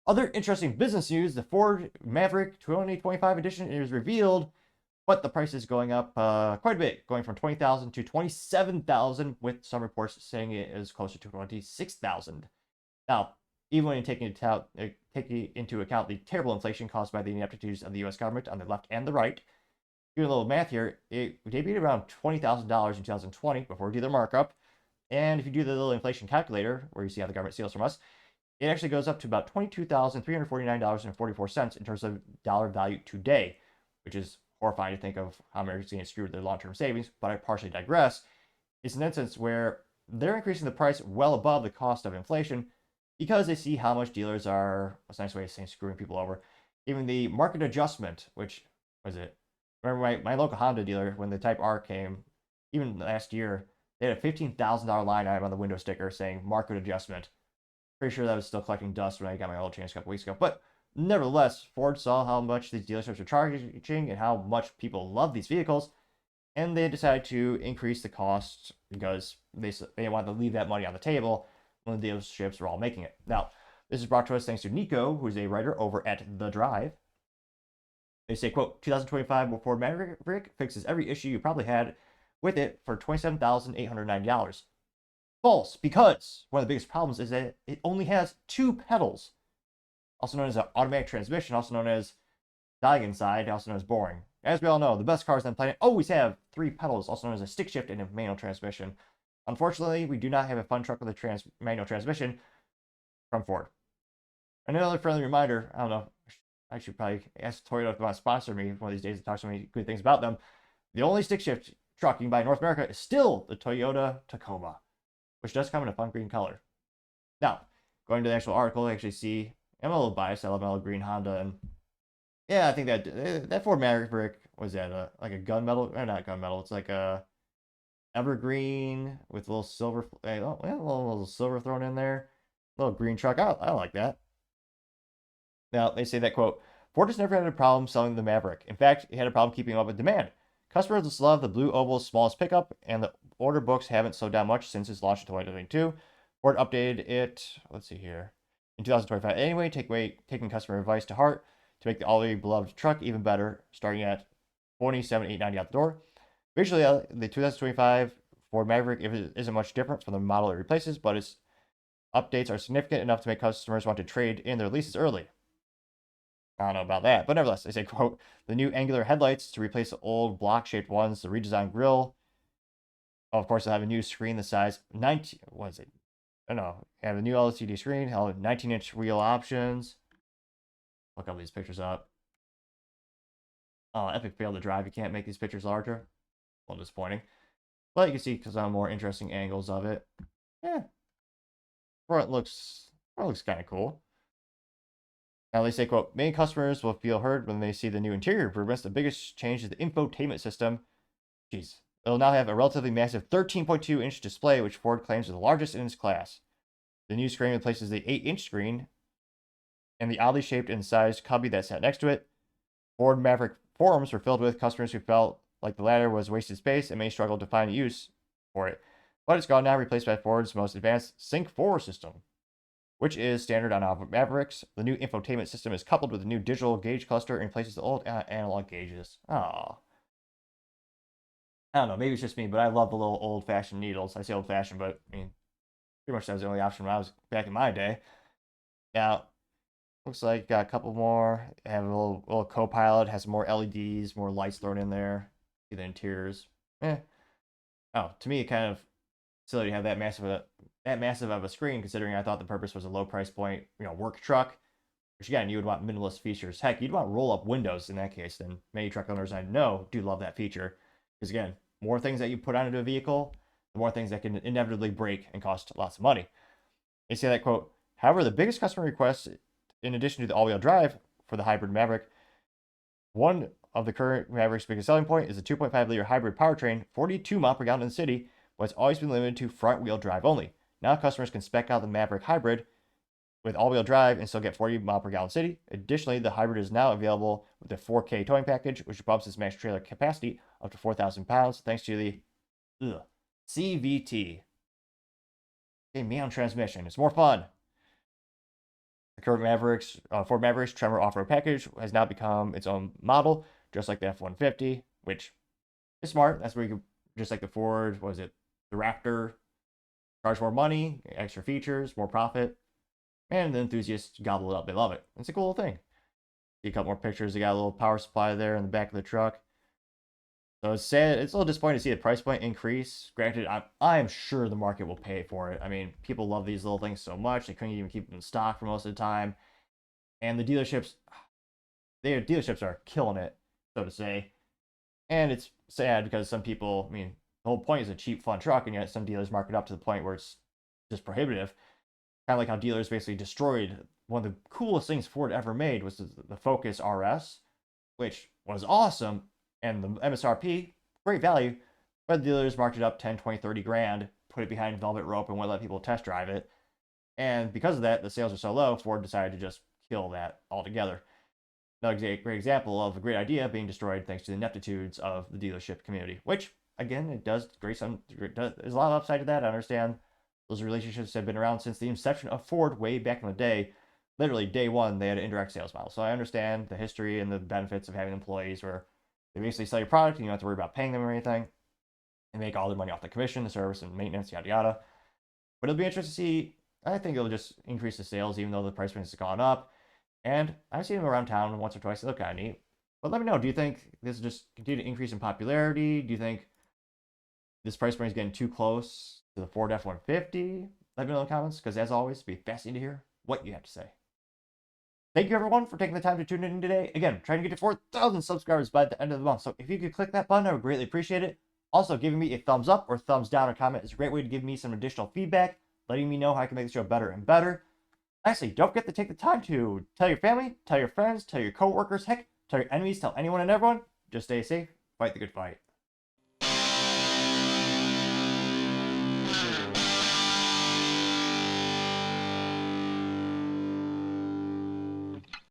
Other interesting business news, the Ford Maverick 2025 edition is revealed, but the price is going up quite a bit, going from 20,000 to 27,000, with some reports saying it is closer to 26,000. Now, even when you take into account the terrible inflation caused by the ineptitudes of the U.S. government on the left and the right, doing a little math here, it debuted around $20,000 in 2020 before dealer markup. And if you do the little inflation calculator, where you see how the government steals from us, it actually goes up to about $22,349.44 in terms of dollar value today, which is horrifying to think of how Americans getting screwed with their long-term savings. But I partially digress. It's an instance where they're increasing the price well above the cost of inflation because they see how much dealers are, what's a nice way of saying screwing people over, even the market adjustment, which was it? Remember my local Honda dealer, when the Type R came, even last year, they had a $15,000 line item on the window sticker saying market adjustment. Pretty sure that was still collecting dust when I got my oil changed a couple weeks ago. But nevertheless, Ford saw how much these dealerships are charging and how much people love these vehicles, and they decided to increase the cost because they wanted to leave that money on the table when the dealerships were all making it. Now, this is brought to us thanks to Nico, who's a writer over at The Drive. They say, quote, 2025 Ford Maverick fixes every issue you probably had with it for $27,890. False, because one of the biggest problems is that it only has 2 pedals, also known as an automatic transmission, also known as dying inside, also known as boring. As we all know, the best cars on the planet always have 3 pedals, also known as a stick shift and a manual transmission. Unfortunately, we do not have a fun truck with a manual transmission from Ford. Another friendly reminder, I don't know, I should probably ask Toyota if they want to sponsor me one of these days and talk so many good things about them. The only stick shift truck you can buy in North America is still the Toyota Tacoma, which does come in a fun green color. Now, going to the actual article, I actually see, I'm a little biased, I love my little green Honda, and yeah, I think that Ford Maverick, was that, like a gunmetal, or not gunmetal, it's like a evergreen with a little silver, a little silver thrown in there, a little green truck, I like that. Now, they say that, quote, Ford has never had a problem selling the Maverick. In fact, it had a problem keeping up with demand. Customers love the blue oval's smallest pickup, and the order books haven't slowed down much since its launch in 2022. Ford updated it, let's see here, in 2025 anyway, taking customer advice to heart to make the already beloved truck even better, starting at $27,890 out the door. Visually, the 2025 Ford Maverick isn't much different from the model it replaces, but its updates are significant enough to make customers want to trade in their leases early. I don't know about that, but nevertheless, they say, quote, the new angular headlights to replace the old block-shaped ones, the redesigned grille. Oh, of course, they'll have a new screen the size 19, what is it? I don't know. Have a new LCD screen, 19-inch wheel options. Look all these pictures up. Oh, epic fail to drive. You can't make these pictures larger. A little disappointing. But you can see some more interesting angles of it. Yeah. Front looks kind of cool. Now they say, quote, many customers will feel heard when they see the new interior improvements. The biggest change is the infotainment system. Jeez. It'll now have a relatively massive 13.2-inch display, which Ford claims is the largest in its class. The new screen replaces the 8-inch screen and the oddly shaped and sized cubby that sat next to it. Ford Maverick forums were filled with customers who felt like the latter was wasted space and may struggle to find use for it. But it's gone now, replaced by Ford's most advanced Sync 4 system, which is standard on all Mavericks. The new infotainment system is coupled with a new digital gauge cluster and replaces the old analog gauges. Aww. I don't know, maybe it's just me, but I love the little old-fashioned needles. I say old-fashioned, but I mean, pretty much that was the only option when I was back in my day. Now, looks like got a couple more. Have a little co-pilot, has some more LEDs, more lights thrown in there. See the interiors. Oh, to me, it kind of silly to have that massive of a screen, considering I thought the purpose was a low price point, work truck. Which again, you would want minimalist features. Heck, you'd want roll-up windows in that case. Then many truck owners I know do love that feature, because again, more things that you put onto a vehicle, the more things that can inevitably break and cost lots of money. They say that, quote, however, the biggest customer request, in addition to the all-wheel drive for the hybrid Maverick, one of the current Maverick's biggest selling point is the 2.5-liter hybrid powertrain, 42 miles per gallon in the city, but it's always been limited to front-wheel drive only. Now customers can spec out the Maverick hybrid with all-wheel drive and still get 40 miles per gallon city. Additionally, the hybrid is now available with the 4K towing package, which bumps its max trailer capacity up to 4,000 pounds thanks to the CVT. Okay, manual transmission. It's more fun. The current Ford Mavericks Tremor off-road package has now become its own model, just like the F-150, which is smart. That's where you could, just like the Ford, what was it, the Raptor, charge more money, extra features, more profit, and the enthusiasts gobble it up. They love it. It's a cool thing. See a couple more pictures. They got a little power supply there in the back of the truck. So it's sad. It's a little disappointing to see the price point increase. Granted, I'm sure the market will pay for it. I mean, people love these little things so much. They couldn't even keep them in stock for most of the time. And the dealerships are killing it, so to say. And it's sad because some people, I mean, the whole point is a cheap, fun truck, and yet some dealers mark it up to the point where it's just prohibitive. Kind of like how dealers basically destroyed one of the coolest things Ford ever made was the Focus RS, which was awesome, and the MSRP, great value, but the dealers marked it up 10, 20, 30 grand, put it behind velvet rope, and wouldn't let people test drive it. And because of that, the sales are so low, Ford decided to just kill that altogether. Another great example of a great idea being destroyed thanks to the ineptitudes of the dealership community, which, again, it does there's a lot of upside to that. I understand those relationships have been around since the inception of Ford way back in the day. Literally, day one, they had an indirect sales model. So I understand the history and the benefits of having employees where they basically sell your product and you don't have to worry about paying them or anything. They make all their money off the commission, the service, and maintenance, yada yada. But it'll be interesting to see. I think it'll just increase the sales, even though the price range has gone up. And I've seen them around town once or twice. They look kind of neat. But let me know. Do you think this will just continue to increase in popularity? Do you think this price point is getting too close to the Ford F-150? Let me know in the comments, because as always, it'll be fascinating to hear what you have to say. Thank you, everyone, for taking the time to tune in today. Again, trying to get to 4,000 subscribers by the end of the month. So if you could click that button, I would greatly appreciate it. Also, giving me a thumbs up or thumbs down or comment is a great way to give me some additional feedback, letting me know how I can make the show better and better. Lastly, don't forget to take the time to tell your family, tell your friends, tell your coworkers, heck, tell your enemies, tell anyone and everyone. Just stay safe, fight the good fight.